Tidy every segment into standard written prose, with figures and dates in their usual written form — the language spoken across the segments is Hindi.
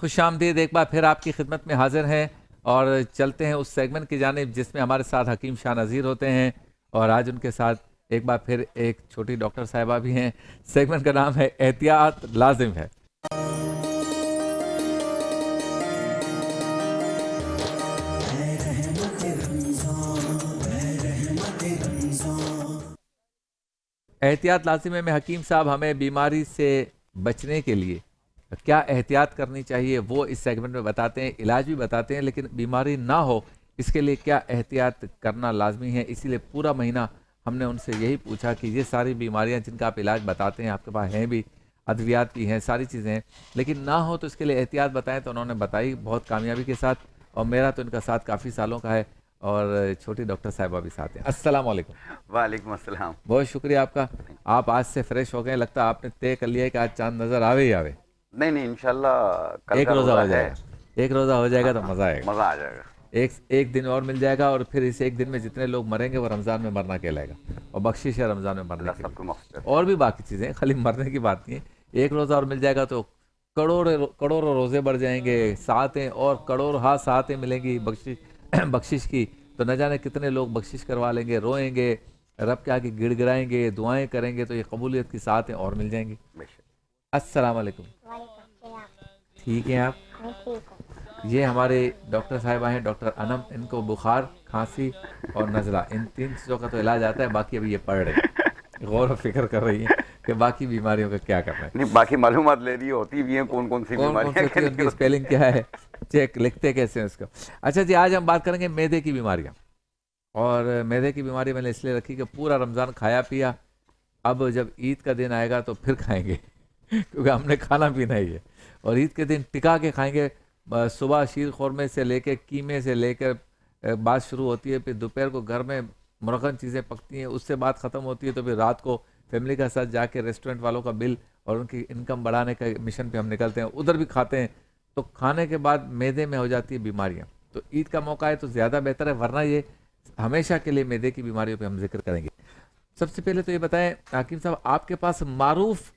खुशामदीद, एक बार फिर आपकी खिदमत में हाजिर हैं और चलते हैं उस सेगमेंट की जानिब जिसमें हमारे साथ हकीम शाह नज़ीर होते हैं और आज उनके साथ एक बार फिर एक छोटी डॉक्टर साहिबा भी हैं। सेगमेंट का नाम है एहतियात लाजिम है। एहतियात लाजिम है में हकीम साहब हमें बीमारी से बचने के लिए क्या एहतियात करनी चाहिए वो इस सेगमेंट में बताते हैं, इलाज भी बताते हैं, लेकिन बीमारी ना हो इसके लिए क्या एहतियात करना लाजमी है। इसीलिए पूरा महीना हमने उनसे यही पूछा कि ये सारी बीमारियां जिनका आप इलाज बताते हैं आपके पास हैं भी, अद्वियात भी हैं, सारी चीज़ें हैं, लेकिन ना हो तो इसके लिए एहतियात बताएं। तो उन्होंने बताई बहुत कामयाबी के साथ, और मेरा तो इनका साथ काफ़ी सालों का है और छोटी डॉक्टर साहिबा भी साथ हैं। अस्सलाम वालेकुम। वालेकुम अस्सलाम। बहुत शुक्रिया आपका। आप आज से फ्रेश हो गए, लगता है आपने तय कर लिया है कि आज चांद नज़र आवे ही आवे। नहीं इंशाल्लाह कल एक का रोज़ा हो है। जाएगा, एक रोज़ा हो जाएगा तो मज़ा आएगा, मज़ा आ जाएगा। एक दिन और मिल जाएगा और फिर इस एक दिन में जितने लोग मरेंगे वो रमज़ान में मरना कहलाएगा और बख्शिश है रमज़ान में मरने के लिए। और भी बाकी चीज़ें, खाली मरने की बात नहीं है। एक रोज़ा और मिल जाएगा तो करोड़ों रोज़े बढ़ जाएंगे, सातें और करोड़ सातें मिलेंगी बख्शिश की। तो न जाने कितने लोग बख्शिश करवा लेंगे, रोएंगे, रब के आगे गिड़गिड़ाएंगे, दुआएं करेंगे, तो ये कबूलियत की सातें और मिल जाएंगी। अस्सलाम वालेकुम। ठीक हैं आप? ये हमारे डॉक्टर साहिबा हैं, डॉक्टर अनम। इनको बुखार, खांसी और नज़ला, इन 3 चीज़ों का तो इलाज आता है। बाकी अभी ये पढ़ रही हैं, गौर और फिक्र कर रही हैं कि बाकी बीमारियों का क्या करना है। नहीं, बाकी मालूमात ले रही होती भी हैं कौन कौन सी बीमारियां होती है, उनकी स्पेलिंग क्या है, चेक लिखते कैसे हैं उसको। अच्छा जी, आज हम बात करेंगे मैदे की बीमारियाँ। और मैदे की बीमारी मैंने इसलिए रखी कि पूरा रमज़ान खाया पिया, अब जब ईद का दिन आएगा तो फिर खाएंगे क्योंकि हमने खाना पीना ही है, और ईद के दिन टिका के खाएंगे। सुबह शीर खुरमे से लेकर कीमे से लेकर बात शुरू होती है, फिर दोपहर को घर में मुरगन चीज़ें पकती हैं, उससे बात ख़त्म होती है, तो फिर रात को फैमिली का साथ जाके रेस्टोरेंट वालों का बिल और उनकी इनकम बढ़ाने का मिशन पे हम निकलते हैं, उधर भी खाते हैं। तो खाने के बाद मैदे में हो जाती है बीमारियाँ। तो ईद का मौका है तो ज़्यादा बेहतर है, वरना ये हमेशा के लिए मैदे की बीमारियों पर हम जिक्र करेंगे। सबसे पहले तो ये बताएं हाकिम साहब, आपके पास मारूफ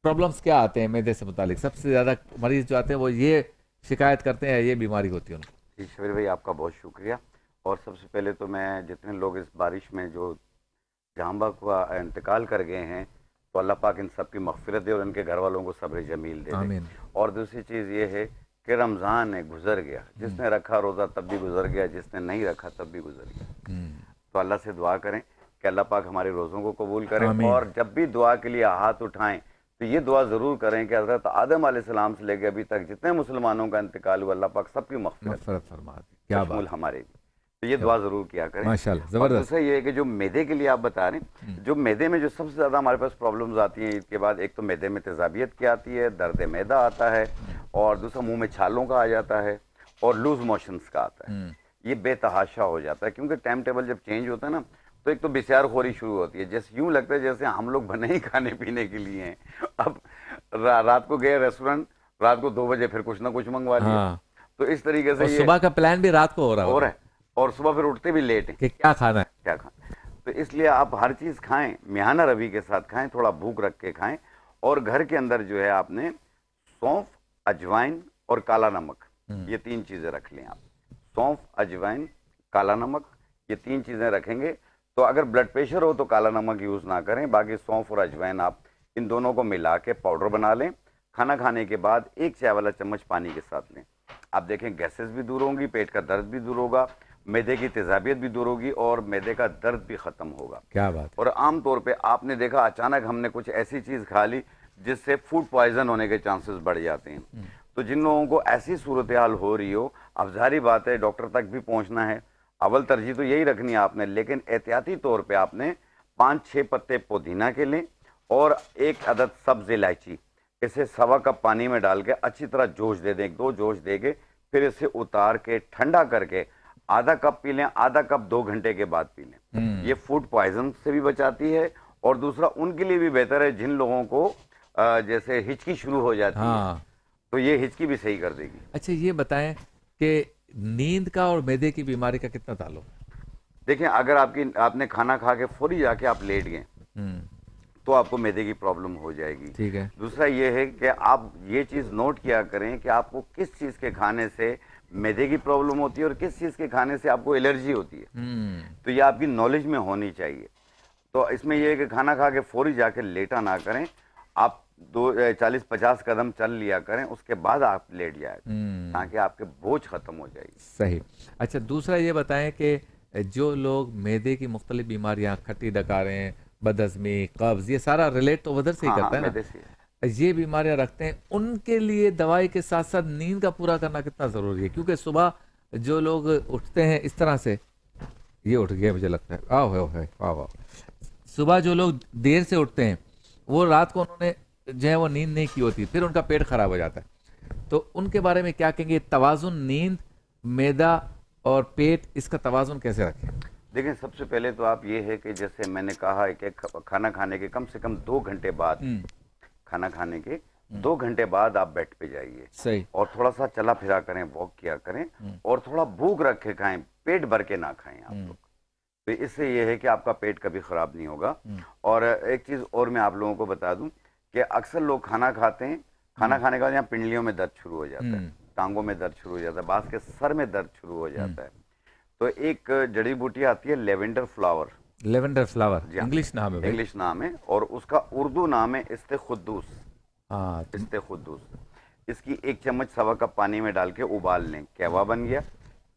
प्रॉब्लम्स क्या आते हैं मैदे से मुतालिक? सबसे ज़्यादा मरीज जो आते हैं वो ये शिकायत करते हैं, ये बीमारी होती है उनको। जी शबीर भाई, आपका बहुत शुक्रिया। और सबसे पहले तो मैं जितने लोग इस बारिश में जो जहांबा का इंतकाल कर गए हैं, तो अल्लाह पाक इन सब की मग़फ़िरत दे और इनके घर वालों को सब्र जमील दे। आमीन। और दूसरी चीज़ ये है कि रमज़ान है, गुजर गया, जिसने रखा रोज़ा तब भी गुजर गया, जिसने नहीं रखा तब भी गुजर गया। तो अल्लाह से दुआ करें कि अल्लाह पाक हमारे रोज़ों को कबूल करें। और जब भी दुआ के लिए हाथ उठाएं तो ये दुआ ज़रूर करें कि हज़रत आदम अलैहिस्सलाम से लेकर अभी तक जितने मुसलमानों का इंतकाल हुआ, अल्लाह पाक सबकी मग़फ़िरत फरमा दे। क्या बात, हमारे भी तो ये दुआ ज़रूर किया करें। माशाअल्लाह, ज़बरदस्त। दूसरा ये है कि जो मैदे के लिए आप बता रहे हैं, जो मैदे में जो सबसे ज़्यादा हमारे पास प्रॉब्लम्स आती हैं ईद के बाद, एक तो मैदे में तेज़ाबियत की आती है, दर्द मैदा आता है, और दूसरा मुँह में छालों का आ जाता है, और लूज मोशंस का आता है। ये बेतहाशा हो जाता है क्योंकि टाइम टेबल जब चेंज होता है ना, तो एक तो बिस्यार खोरी शुरू होती है। जैसे यूं लगता है जैसे हम लोग बने ही खाने पीने के लिए हैं। अब रात को गए रेस्टोरेंट, रात को 2 बजे फिर कुछ ना कुछ मंगवा लिया। हाँ। तो इस तरीके से ये सुबह का प्लान भी रात को हो रहा है, और सुबह फिर उठते भी लेट हैं कि क्या खाना है, क्या खाना। तो इसलिए आप हर चीज़ खाएं, मियाना रवि के साथ खाएं, थोड़ा भूख रख के खाएं। और घर के अंदर जो है आपने सौंफ, अजवाइन और काला नमक, ये 3 चीज़ें रख लें आप। सौंफ, अजवाइन, काला नमक, ये 3 चीज़ें रखेंगे तो अगर ब्लड प्रेशर हो तो काला नमक यूज़ ना करें, बाकी सौंफ और अजवाइन आप इन दोनों को मिला के पाउडर बना लें। खाना खाने के बाद 1 चाय वाला चम्मच पानी के साथ लें। आप देखें गैसेस भी दूर होंगी, पेट का दर्द भी दूर होगा, मैदे की तेज़ाबियत भी दूर होगी और मैदे का दर्द भी ख़त्म होगा। क्या बात। और आम तौर पे आपने देखा अचानक हमने कुछ ऐसी चीज़ खा ली जिससे फूड पॉइजन होने के चांसेस बढ़ जाते हैं। तो जिन लोगों को ऐसी सूरत हाल हो रही हो, अब जाहिर बात है डॉक्टर तक भी पहुँचना है, अव्वल तरजीह तो यही रखनी है आपने, लेकिन एहतियाती तौर पे आपने 5-6 पत्ते पुदीना के लें और 1 अदद सब्ज़ इलायची, इसे 1.25 कप पानी में डाल के अच्छी तरह जोश दे दें, 1-2 जोश दे के फिर इसे उतार के ठंडा करके आधा कप पी लें, आधा कप 2 घंटे के बाद पी लें। ये फूड पॉइजन से भी बचाती है और दूसरा उनके लिए भी बेहतर है जिन लोगों को जैसे हिचकी शुरू हो जाती है, तो ये हिचकी भी सही कर देगी। अच्छा ये बताएं कि नींद का और मैदे की बीमारी का कितना ताल्लुक? देखिए, अगर आपने खाना खा के फौरी जाके आप लेट गए तो आपको मैदे की प्रॉब्लम हो जाएगी। ठीक है। दूसरा ये है कि आप ये चीज़ नोट किया करें कि आपको किस चीज़ के खाने से मैदे की प्रॉब्लम होती है और किस चीज़ के खाने से आपको एलर्जी होती है। तो ये आपकी नॉलेज में होनी चाहिए। तो इसमें यह है कि खाना खा के फौरी जाके लेटा ना करें, आप 40-50 कदम चल लिया करें, उसके बाद आप लेट जाए ताकि आपके बोझ खत्म हो जाएगी। सही। अच्छा, दूसरा ये बताएं कि जो लोग मैदे की मुख्तलिफ बीमारियां, खट्टी डकारें, बदहजमी, कब्ज, ये सारा रिलेट तो उधर से ही करता है मैदे ना, से। ये बीमारियां रखते हैं, उनके लिए दवाई के साथ साथ नींद का पूरा करना कितना ज़रूरी है? क्योंकि सुबह जो लोग उठते हैं इस तरह से, ये उठ गए मुझे लगता है, आओ वाह वाह, सुबह जो लोग देर से उठते हैं वो रात को उन्होंने जो है वो नींद नहीं की होती, फिर उनका पेट खराब हो जाता है। तो उनके बारे में क्या कहेंगे? तवाजुन, नींद, मैदा और पेट, इसका तवाजुन कैसे रखें? देखें, सबसे पहले तो आप ये है कि जैसे मैंने कहा है कि खाना खाने के कम से कम 2 घंटे बाद, खाना खाने के 2 घंटे बाद आप बेड पे जाइए। सही। और थोड़ा सा चला फिरा करें, वॉक किया करें, और थोड़ा भूख रखे खाएं, पेट भर के ना खाएं आप लोग। तो इससे ये है कि आपका पेट कभी खराब नहीं होगा। और एक चीज़ और मैं आप लोगों को बता दूं कि अक्सर लोग खाना खाते हैं, खाना खाने के बाद यहाँ पिंडलियों में दर्द शुरू हो जाता है, टांगों में दर्द शुरू हो जाता है, बास के सर में दर्द शुरू हो जाता है। तो एक जड़ी बूटी आती है lavender flower. Lavender flower English नाम है भाई? इंग्लिश नाम है, और उसका उर्दू नाम है इस्तेखुद्दूस। हाँ, इस्तेखुद्दूस। इसकी 1 चम्मच सवा कप पानी में डाल के उबाल लें, कहवा बन गया।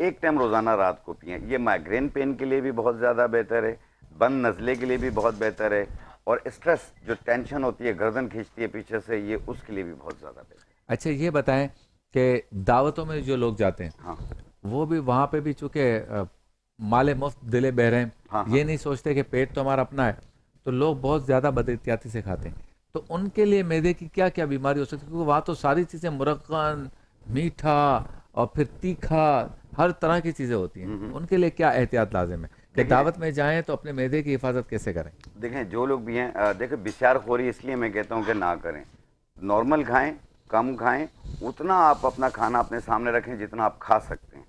1 टाइम रोजाना रात को पिएं। ये माइग्रेन पेन के लिए भी बहुत ज़्यादा बेहतर है, बंद नज़ले के लिए भी बहुत बेहतर है, और स्ट्रेस जो टेंशन होती है, गर्दन खींचती है पीछे से, ये उसके लिए भी बहुत ज़्यादा बेहतर है। अच्छा, ये बताएं कि दावतों में जो लोग जाते हैं, हाँ, वो भी वहाँ पे भी चूंकि माले मुफ्त दिले बह रहे हैं, हाँ, ये नहीं सोचते कि पेट तो हमारा अपना है, तो लोग बहुत ज़्यादा बदएहतियाती से खाते हैं। तो उनके लिए मैदे की क्या क्या बीमारी हो सकती है? क्योंकि वहाँ तो सारी चीज़ें मुरक्कन, मीठा और फिर तीखा, हर तरह की चीज़ें होती हैं। उनके लिए क्या एहतियात लाजिम है कि दावत में जाएं तो अपने मैदे की हिफाजत कैसे करें? देखें, जो लोग भी हैं, देखें, बिसारखोरी इसलिए मैं कहता हूँ कि ना करें। नॉर्मल खाएं, कम खाएं, उतना आप अपना खाना अपने सामने रखें जितना आप खा सकते हैं।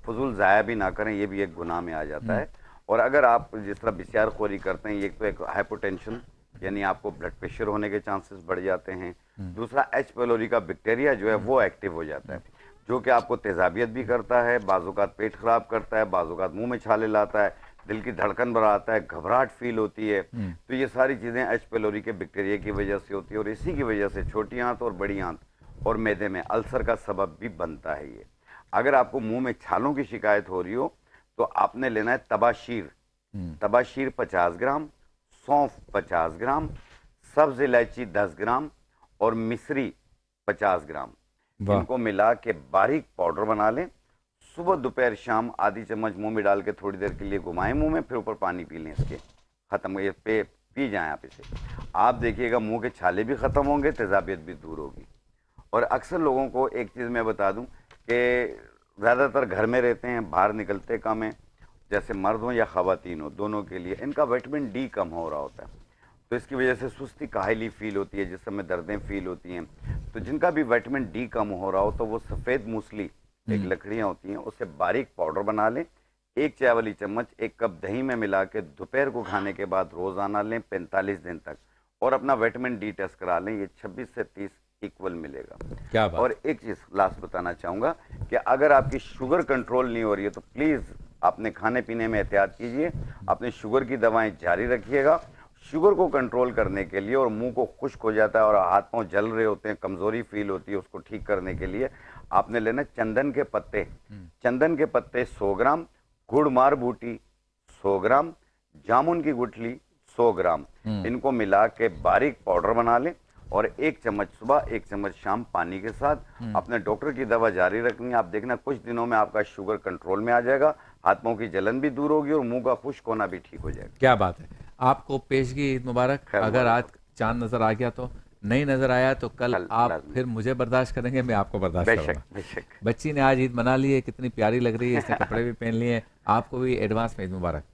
फजूल ज़ाया भी ना करें, ये भी एक गुनाह में आ जाता है। और अगर आप जिस तरह बिसारखोरी करते हैं, एक तो एक हाइपोटेंशन, यानी आपको ब्लड प्रेशर होने के चांसेस बढ़ जाते हैं। दूसरा, एच पेलोरी का बैक्टीरिया जो है वो एक्टिव हो जाता है, जो कि आपको तेजाबियत भी करता है, बाज़ात पेट खराब करता है, बाज़ात मुंह में छाले लाता है, दिल की धड़कन बढ़ाता है, घबराहट फील होती है। तो ये सारी चीज़ें एच पेलोरी के बैक्टीरिया की वजह से होती है, और इसी की वजह से छोटी आंत और बड़ी आंत और मैदे में अल्सर का सबब भी बनता है। ये अगर आपको मुंह में छालों की शिकायत हो रही हो तो आपने लेना है तबाशीर। तबाशीर 50 ग्राम, सौंफ 50 ग्राम, सब्ज इलायची 10 ग्राम और मिश्री 50 ग्राम। इनको मिला के बारीक पाउडर बना लें। सुबह दोपहर शाम आधी चम्मच मुंह में डाल के थोड़ी देर के लिए घुमाएं मुंह में, फिर ऊपर पानी पी लें। इसके खत्म, ये पी जाएं आप इसे। आप देखिएगा मुंह के छाले भी खत्म होंगे, तेजाबियत भी दूर होगी। और अक्सर लोगों को एक चीज़ मैं बता दूं कि ज़्यादातर घर में रहते हैं, बाहर निकलते कम हैं, जैसे मर्द हो या ख़वातीन हो, दोनों के लिए इनका विटामिन डी कम हो रहा होता है। तो इसकी वजह से सुस्ती, काहली फील होती है, जिस समय दर्दें फील होती हैं। तो जिनका भी विटामिन डी कम हो रहा हो तो वो सफ़ेद मूसली, एक लकड़ियाँ होती हैं, उससे बारीक पाउडर बना लें। 1 चाय वाली चम्मच 1 कप दही में मिला के दोपहर को खाने के बाद रोज़ाना लें 45 दिन तक, और अपना विटामिन डी टेस्ट करा लें। ये 26 से 30 इक्वल मिलेगा। क्या बात। और एक चीज़ लास्ट बताना चाहूँगा कि अगर आपकी शुगर कंट्रोल नहीं हो रही है तो प्लीज़ अपने खाने पीने में एहतियात कीजिए, अपने शुगर की दवाएं जारी रखिएगा। शुगर को कंट्रोल करने के लिए, और मुंह को खुश्क हो जाता है और हाथ पांव जल रहे होते हैं, कमज़ोरी फील होती है, उसको ठीक करने के लिए आपने लेना चंदन के पत्ते। चंदन के पत्ते 100 ग्राम, गुड़मार बूटी 100 ग्राम, जामुन की गुठली 100 ग्राम, इनको मिला के बारीक पाउडर बना लें, और 1 चम्मच सुबह 1 चम्मच शाम पानी के साथ अपने डॉक्टर की दवा जारी रखनी है। आप देखना कुछ दिनों में आपका शुगर कंट्रोल में आ जाएगा, हाथ पांव की जलन भी दूर होगी और मुंह का खुश्क होना भी ठीक हो जाएगा। क्या बात है। आपको पेशगी ईद मुबारक। अगर आज चांद नजर आ गया तो, नहीं नजर आया तो कल आप फिर मुझे बर्दाश्त करेंगे, मैं आपको बर्दाश्त करूंगा। बेशक। बच्ची ने आज ईद मना ली है, कितनी प्यारी लग रही है, इसने कपड़े भी पहन लिए हैं। आपको भी एडवांस में ईद मुबारक।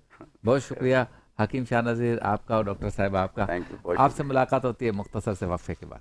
बहुत शुक्रिया हकीम शाह नज़ीर आपका और डॉक्टर साहब आपका। Thank you. आपसे मुलाकात होती है मुख्तसर से वक्फे के बाद।